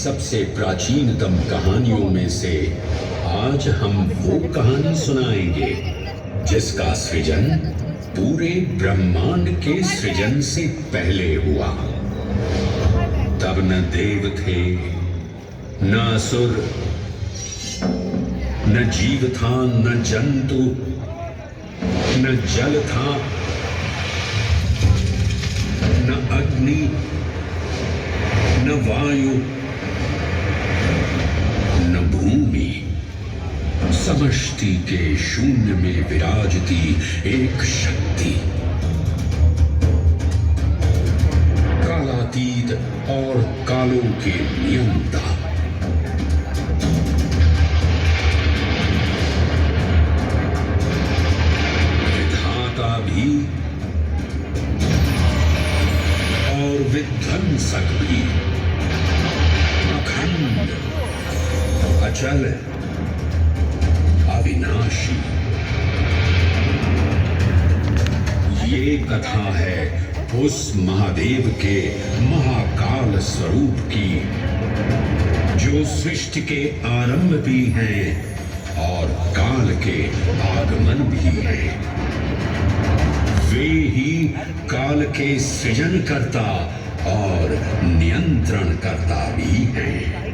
सबसे प्राचीनतम कहानियों में से आज हम वो कहानी सुनाएंगे जिसका सृजन पूरे ब्रह्मांड के सृजन से पहले हुआ। तब न देव थे, न असुर, न जीव था, न जंतु, न जल था, न अग्नि, न वायु, न भूमि। समष्टि के शून्य में विराजती एक शक्ति, कालातीत और कालों के नियंता। विधाता भी और विध्वंसक भी, अखंड, अचल, अविनाशी। ये कथा है उस महादेव के महाकाल स्वरूप की, जो सृष्टि के आरंभ भी हैं और काल के आगमन भी हैं। वे ही काल के सृजन करता और नियंत्रण करता भी हैं।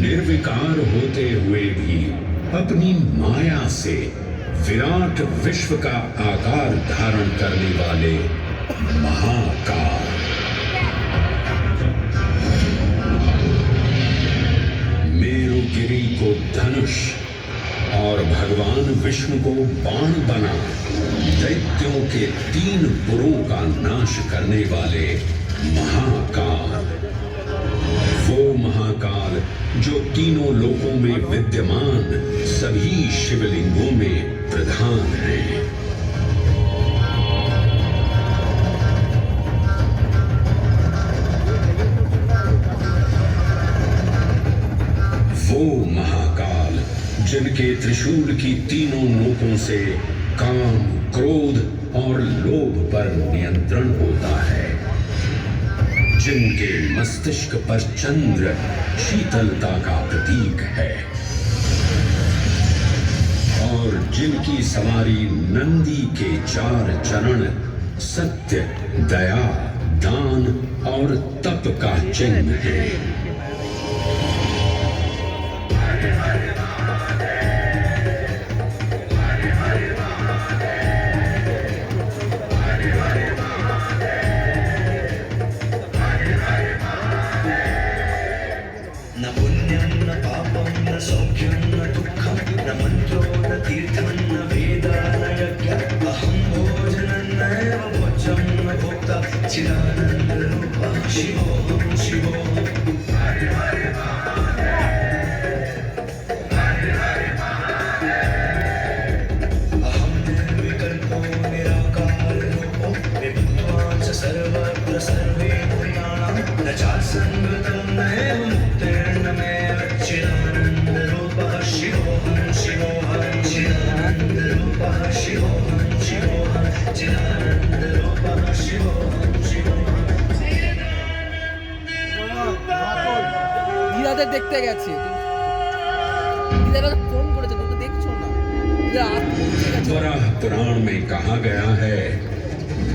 निर्विकार होते हुए भी अपनी माया से विराट विश्व का आकार धारण करने वाले महाकाल, मेरुगिरी को धनुष और भगवान विष्णु को बाण बना दैत्यों के 3 पुरों का नाश करने वाले महाकाल। वो महाकाल जो तीनों लोकों में विद्यमान सभी शिवलिंगों में प्रधान है। वो महाकाल जिनके त्रिशूल की तीनों नोकों से काम, क्रोध और लोभ पर नियंत्रण होता है, जिनके मस्तिष्क पर चंद्र शीतलता का प्रतीक है और जिनकी सवारी नंदी के 4 चरण सत्य, दया, दान और तप का चिन्ह है। न पुण्यं न पापं न सौख्यं न दुःखं न मन्त्रो न तीर्थं न वेदा न यज्ञः अहं भोजनं नैव भोज्यं न भोक्ता चिदानन्दरूपः शिवोऽहं शिवोऽहम्। দিদাদের দেখতে গেছে, দিদারা ফোন করেছে, তুমি তো দেখছো না, দিদা আর পৌঁছে গেছে। वराह पुराण में कहा गया है,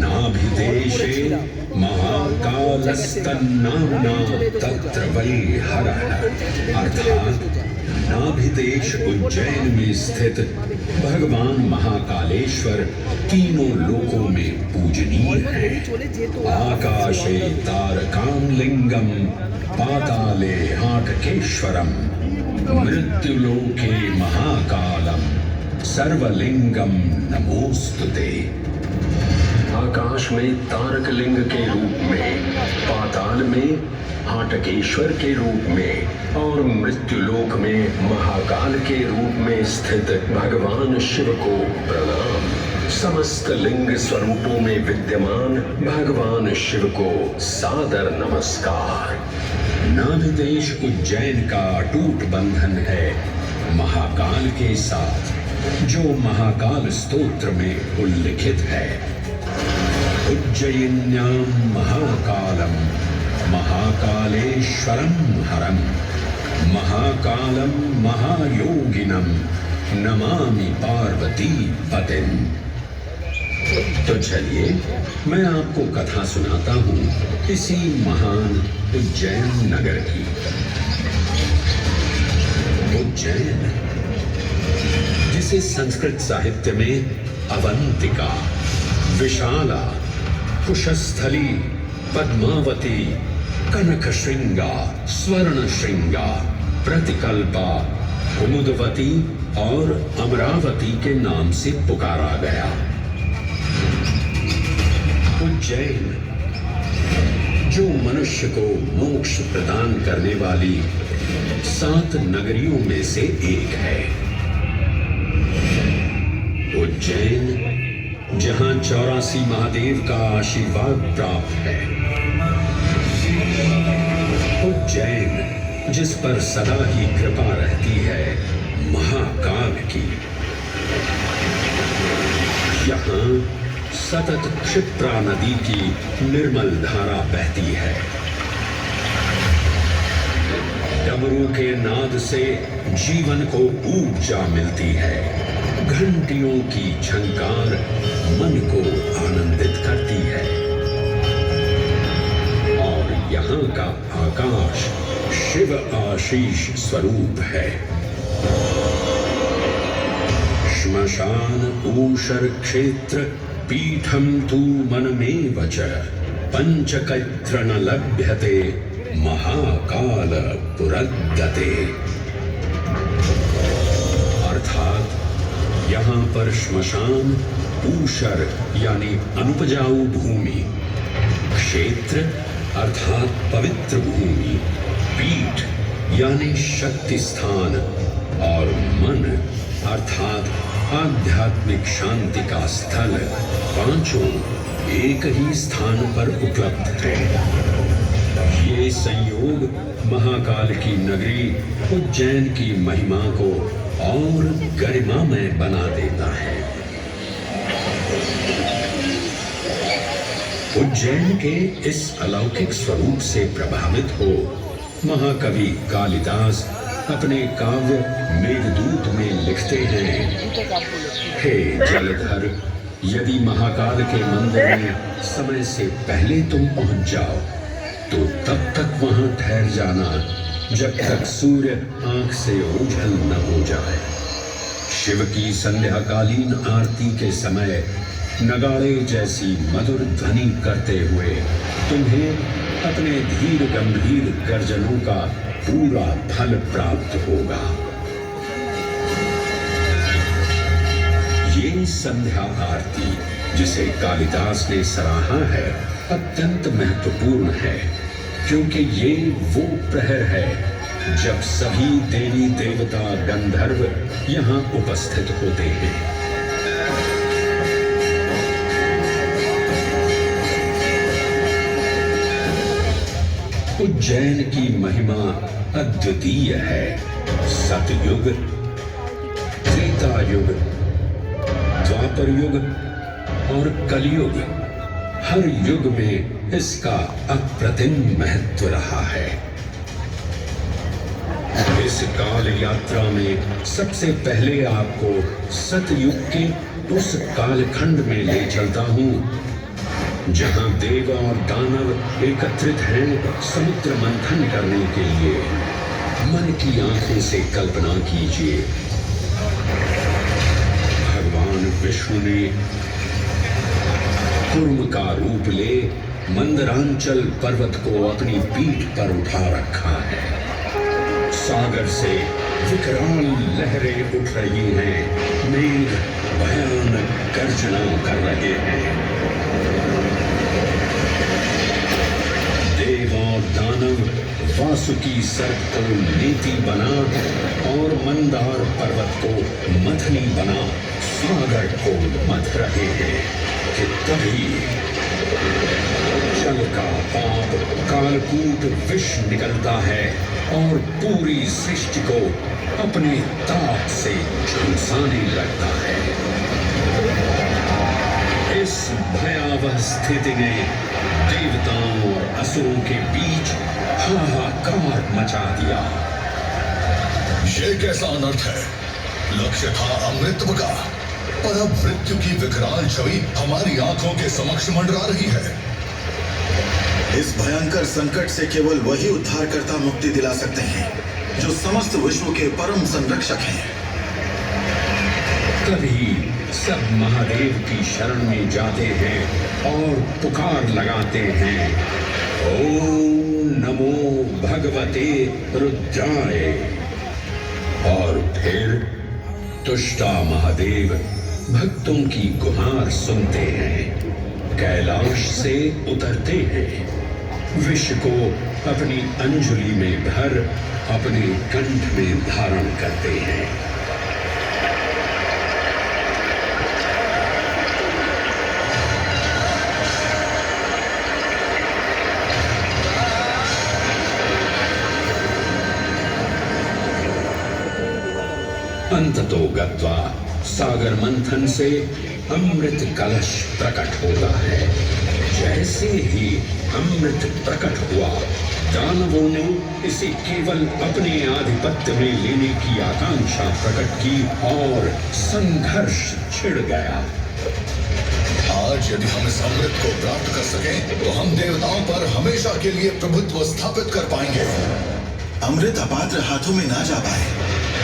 नाभिदेशे महाकालस्तन्नाम्ना तत्र वै हरः। अर्थात नाभिदेश उज्जैन में स्थित भगवान महाकालेश्वर तीनों लोकों में पूजनीय है। आकाशे तारकां लिंगम पाताले हाटकेश्वरम मृत्युलोके महाकालम सर्वलिंगम नमोस्तुते। आकाश में तारक लिंग के रूप में, पाताल में हाटकेश्वर के रूप में और मृत्युलोक में महाकाल के रूप में स्थित भगवान शिव को प्रणाम। समस्त लिंग स्वरूपों में विद्यमान भगवान शिव को सादर नमस्कार। नाभिदेश उज्जैन का अटूट बंधन है महाकाल के साथ, जो महाकाल स्तोत्र में उल्लिखित है। उज्जयिन्यां महाकालम महाकालेश्वरम हरम महाकालम महायोगिनम नमामि पार्वती पतिम। तो चलिए मैं आपको कथा सुनाता हूँ इसी महान उज्जैन नगर की। उज्जैन, जिसे संस्कृत साहित्य में अवंतिका, विशाला, कुशस्थली, पद्मावती, कनक श्रृंगा, स्वर्ण श्रृंगा, प्रतिकल्पा, कुमुदवती और अमरावती के नाम से पुकारा गया। उज्जैन, जो मनुष्य को मोक्ष प्रदान करने वाली 7 नगरियों में से एक है। उज्जैन, जहां 84 महादेव का आशीर्वाद प्राप्त है। उज्जैन, जिस पर सदा ही कृपा रहती है महाकाल की। यहाँ सतत क्षिप्रा नदी की निर्मल धारा बहती है। डमरू के नाद से जीवन को ऊर्जा मिलती है। घंटियों की झंकार मन को आनंदित करती है। और यहाँ का आकाश शिव आशीष स्वरूप है। श्मशान ऊषर क्षेत्र पीठम तू मनमेव च पंचकैत्र न लभ्यते महाकाल पुरद्दते। अर्थात यहाँ पर श्मशान, ऊषर यानी अनुपजाऊ भूमि, क्षेत्र अर्थात पवित्र भूमि, पीठ यानी शक्ति स्थान और मन अर्थात आध्यात्मिक शांति का स्थल, पांचों एक ही स्थान पर उपलब्ध है। ये संयोग महाकाल की नगरी उज्जैन की महिमा को और गरिमामय बना देता है। उज्जैन के इस अलौकिक स्वरूप से प्रभावित हो महाकवि कालिदास अपने काव्य मेघदूत में लिखते हैं, हे जलधर, यदि महाकाल के मंदिर में समय से पहले तुम पहुंच जाओ तो तब तक वहां ठहर जाना जब तक सूर्य आंख से ओझल न हो जाए। शिव की संध्याकालीन आरती के समय नगाड़े जैसी मधुर ध्वनि करते हुए तुम्हें अपने धीर गंभीर गर्जनों का पूरा फल प्राप्त होगा। ये संध्या आरती, जिसे कालिदास ने सराहा है, अत्यंत महत्वपूर्ण है, क्योंकि ये वो प्रहर है जब सभी देवी देवता गंधर्व यहाँ उपस्थित होते हैं। उज्जैन की महिमा अद्वितीय है। सतयुग, त्रेता युग, द्वापर युग और कलयुग, हर युग में इसका अप्रतिम महत्व रहा है। इस काल यात्रा में सबसे पहले आपको सतयुग के उस कालखंड में ले चलता हूँ जहाँ देव और दानव एकत्रित हैं समुद्र मंथन करने के लिए। मन की आंखों से कल्पना कीजिए, भगवान विष्णु ने कूर्म का रूप ले मंदरांचल पर्वत को अपनी पीठ पर उठा रखा है। सागर से विकराल लहरें उठ रही हैं, मेघ भयानक गर्जना कर रहे हैं। देव और दानव वासुकी सर्प को नीति बना और मंदार पर्वत को मथनी बना सागर को मथ रहे हैं कि तभी जल का पाप कालकूट विष निकलता है और पूरी सृष्टि को अपने ताप से झुलसाने लगता है। इस भयावह स्थिति ने देवताओं और असुरों के बीच हाहाकार मचा दिया। ये कैसा अनर्थ है? लक्ष्य था अमृतत्व का, पर अब मृत्यु की विकराल छवि हमारी आंखों के समक्ष मंडरा रही है। इस भयंकर संकट से केवल वही उद्धारकर्ता मुक्ति दिला सकते हैं जो समस्त विश्व के परम संरक्षक हैं। तभी सब महादेव की शरण में जाते हैं और पुकार लगाते हैं, ओम नमो भगवते रुद्राय। और फिर तुष्टा महादेव भक्तों की गुहार सुनते हैं, कैलाश से उतरते हैं, विष को अपनी अंजलि में भर अपने कंठ में धारण करते हैं। अंततो गत्वा सागर मंथन से अमृत कलश प्रकट होता है। जैसे ही अमृत प्रकट हुआ, दानवों ने इसे केवल अपने आधिपत्य में लेने की आकांक्षा प्रकट की और संघर्ष छिड़ गया। आज यदि हम इस अमृत को प्राप्त कर सकें तो हम देवताओं पर हमेशा के लिए प्रभुत्व स्थापित कर पाएंगे। अमृत अपात्र हाथों में ना जा पाए,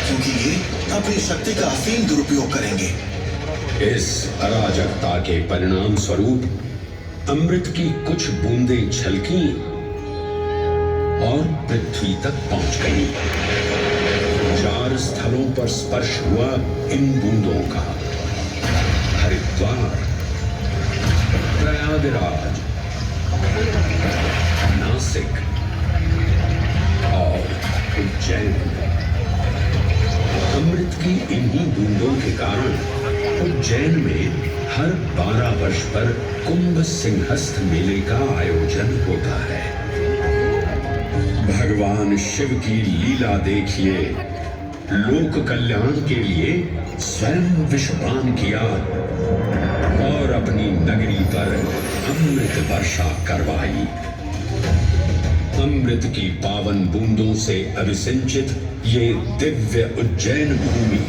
क्योंकि ये अपनी शक्ति का असीम दुरुपयोग करेंगे। इस अराजकता के परिणाम स्वरूप अमृत की कुछ बूंदें छलकी और पृथ्वी तक पहुंच गई। 4 स्थलों पर स्पर्श हुआ इन बूंदों का, हरिद्वार, प्रयागराज, नासिक और उज्जैन। अमृत की इन्हीं बूंदों के कारण उज्जैन में हर 12 वर्ष पर कुंभ सिंहस्थ मेले का आयोजन होता है। भगवान शिव की लीला देखिए, लोक कल्याण के लिए स्वयं विषपान किया और अपनी नगरी पर अमृत वर्षा करवाई। अमृत की पावन बूंदों से अभिसिंचित ये दिव्य उज्जैन भूमि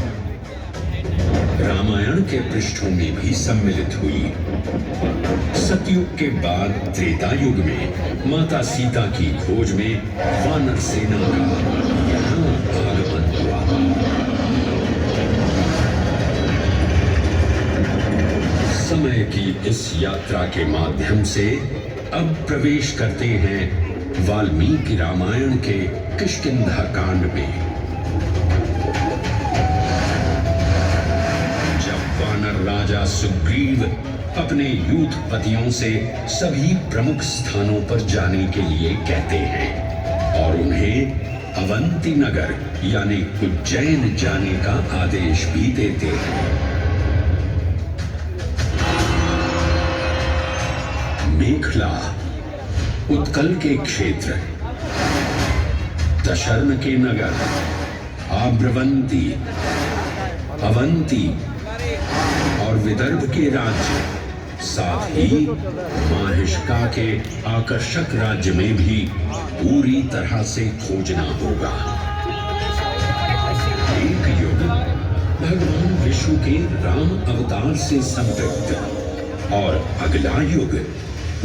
रामायण के पृष्ठों में भी सम्मिलित हुई। सतयुग के बाद त्रेता युग में माता सीता की खोज में वानर सेना का यहाँ आगमन हुआ। समय की इस यात्रा के माध्यम से अब प्रवेश करते हैं वाल्मीकि रामायण के किष्किंधा कांड में। राजा सुग्रीव अपने यूथपतियों से सभी प्रमुख स्थानों पर जाने के लिए कहते हैं और उन्हें अवंती नगर यानी उज्जैन जाने का आदेश भी देते हैं। मेखला उत्कल के क्षेत्र, दशर्न के नगर, आम्रवंती, अवंती और विदर्भ के राज्य, साथ ही माहिष्का के आकर्षक राज्य में भी पूरी तरह से खोजना होगा। भगवान विष्णु के राम अवतार से संपृक्त और अगला युग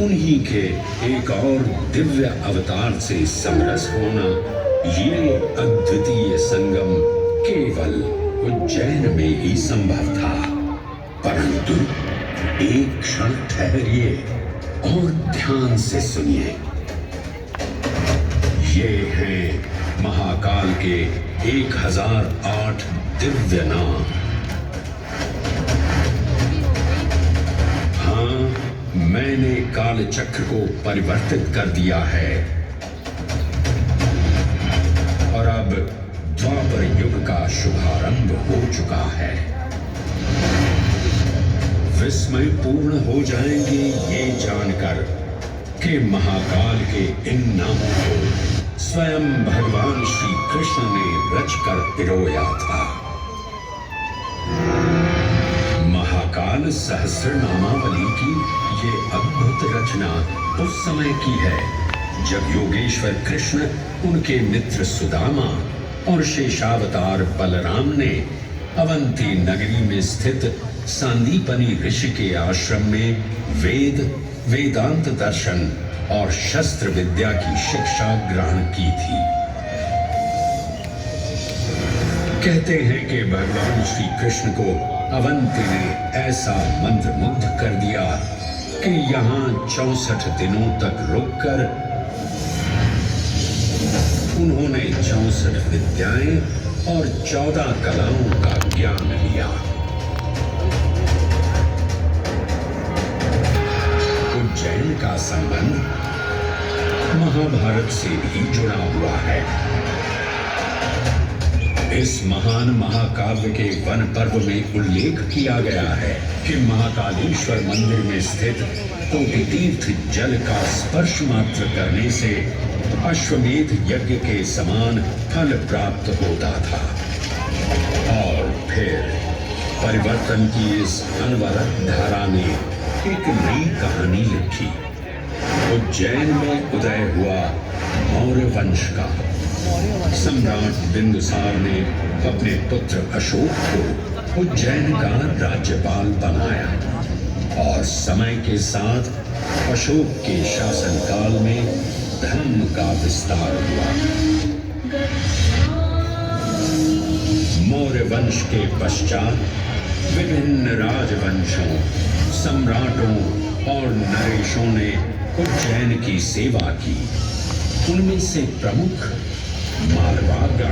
उन्हीं के एक और दिव्य अवतार से समरस होना, ये अद्वितीय संगम केवल उज्जैन में ही संभव था। परंतु एक क्षण ठहरिए और ध्यान से सुनिए। ये हैं महाकाल के 1008 दिव्य नाम। हाँ, मैंने काल चक्र को परिवर्तित कर दिया है और अब द्वापर युग का शुभारंभ हो चुका है। विस्मय पूर्ण हो जाएंगे ये जानकर कि महाकाल के इन नामों को स्वयं भगवान श्री कृष्ण ने रचकर पिरोया था। महाकाल सहस्र नामावली की ये अद्भुत रचना उस समय की है जब योगेश्वर कृष्ण, उनके मित्र सुदामा और शेषावतार बलराम ने अवंती नगरी में स्थित सांदीपनी ऋषि के आश्रम में वेदांत दर्शन और शस्त्र विद्या की शिक्षा ग्रहण की थी। कहते हैं कि भगवान श्री कृष्ण को अवंती ने ऐसा मंत्रमुग्ध कर दिया कि यहाँ 64 दिनों तक रुककर उन्होंने 64 विद्याएं और 14 कलाओं का ज्ञान लिया। उज्जैन का संबंध महाभारत से भी जुड़ा हुआ है। इस महान महाकाव्य के वन पर्व में उल्लेख किया गया है कि महाकालेश्वर मंदिर में स्थित कोटि तीर्थ जल का स्पर्श मात्र करने से अश्वमेध यज्ञ के समान फल प्राप्त होता था। और फिर परिवर्तन की इस अनवरत धारा ने एक नई कहानी लिखी। उज्जैन में उदय हुआ मौर्य वंश का। सम्राट बिंदुसार ने अपने पुत्र अशोक को उज्जैन का राज्यपाल बनाया और समय के साथ अशोक के शासनकाल में धर्म का विस्तार हुआ। मौर्य वंश के पश्चात विभिन्न राजवंशों, सम्राटों और नरेशों ने उज्जैन की सेवा की। उनमें से प्रमुख मारवाड़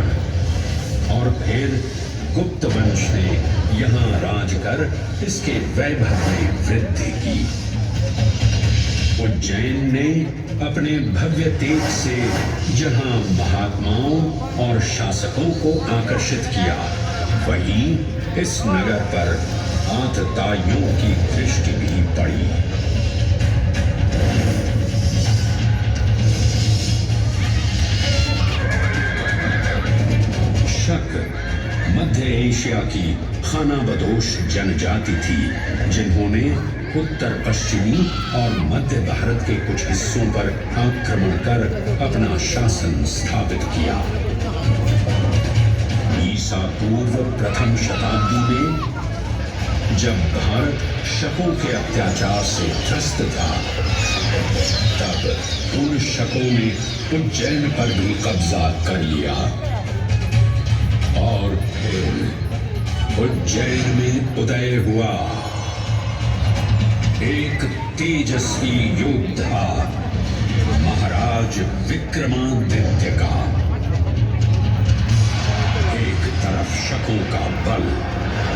और फिर गुप्त वंश ने यहाँ राज कर इसके वैभव में वृद्धि की। उज्जैन ने अपने भव्य तेज से जहाँ महात्माओं और शासकों को आकर्षित किया, वहीं इस नगर पर आतताइयों की दृष्टि भी पड़ी। शक मध्य एशिया की खानाबदोश जनजाति थी, जिन्होंने उत्तर पश्चिमी और मध्य भारत के कुछ हिस्सों पर आक्रमण कर अपना शासन स्थापित किया। ईसा पूर्व प्रथम शताब्दी में जब भारत शकों के अत्याचार से त्रस्त था, तब उन शकों ने उज्जैन पर भी कब्जा कर लिया और फिर उज्जैन में उदय हुआ एक तेजस्वी योद्धा, महाराज विक्रमादित्य का। एक तरफ शकों का बल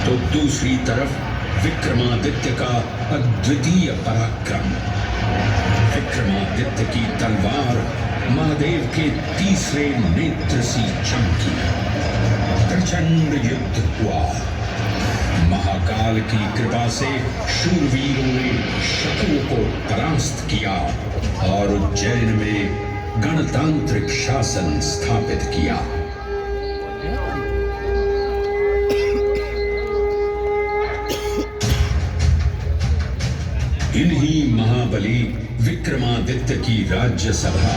तो दूसरी तरफ विक्रमादित्य का अद्वितीय पराक्रम। विक्रमादित्य की तलवार महादेव के तीसरे नेत्र सी चमकी। प्रचंड युद्ध हुआ। महाकाल की कृपा से शूरवीरों ने शकों को परास्त किया और उज्जैन में गणतांत्रिक शासन स्थापित किया। इन्हीं महाबली विक्रमादित्य की राज्यसभा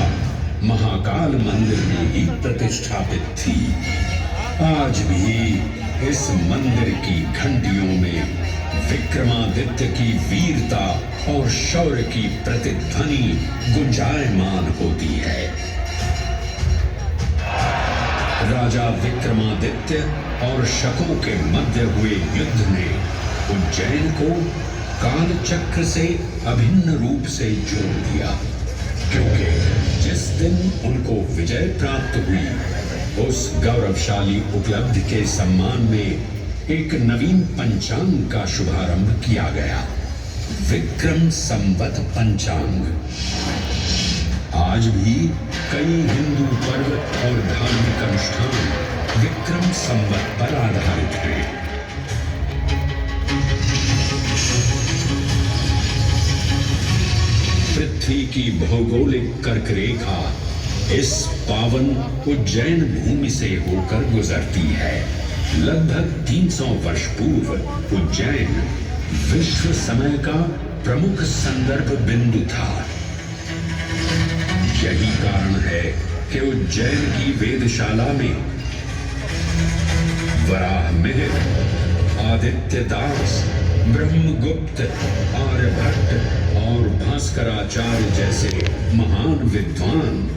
महाकाल मंदिर में ही प्रतिष्ठापित थी। आज भी इस मंदिर की घंटियों में विक्रमादित्य की वीरता और शौर्य की प्रतिध्वनि गुंजायमान होती है। राजा विक्रमादित्य और शकों के मध्य हुए युद्ध ने उज्जैन को काल चक्र से अभिन्न रूप से जोड़ दिया, क्योंकि जिस दिन उनको विजय प्राप्त हुई उस गौरवशाली उपलब्धि के सम्मान में एक नवीन पंचांग का शुभारंभ किया गया, विक्रम संवत पंचांग। आज भी कई हिंदू पर्व और धार्मिक अनुष्ठान विक्रम संवत पर आधारित हैं। पृथ्वी की भौगोलिक कर्क रेखा इस पावन उज्जैन भूमि से होकर गुजरती है। लगभग 300 वर्ष पूर्व उज्जैन विश्व समय का प्रमुख संदर्भ बिंदु था। यही कारण है कि उज्जैन की वेदशाला में वराह मिहिर, आदित्य दास, ब्रह्मगुप्त, आर्यभट्ट और भास्कराचार्य जैसे महान विद्वान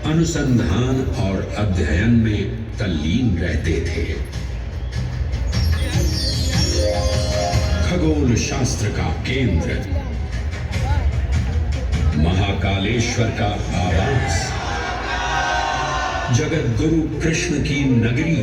अनुसंधान और अध्ययन में तल्लीन रहते थे। खगोल शास्त्र का केंद्र, महाकालेश्वर का आवास, जगत गुरु कृष्ण की नगरी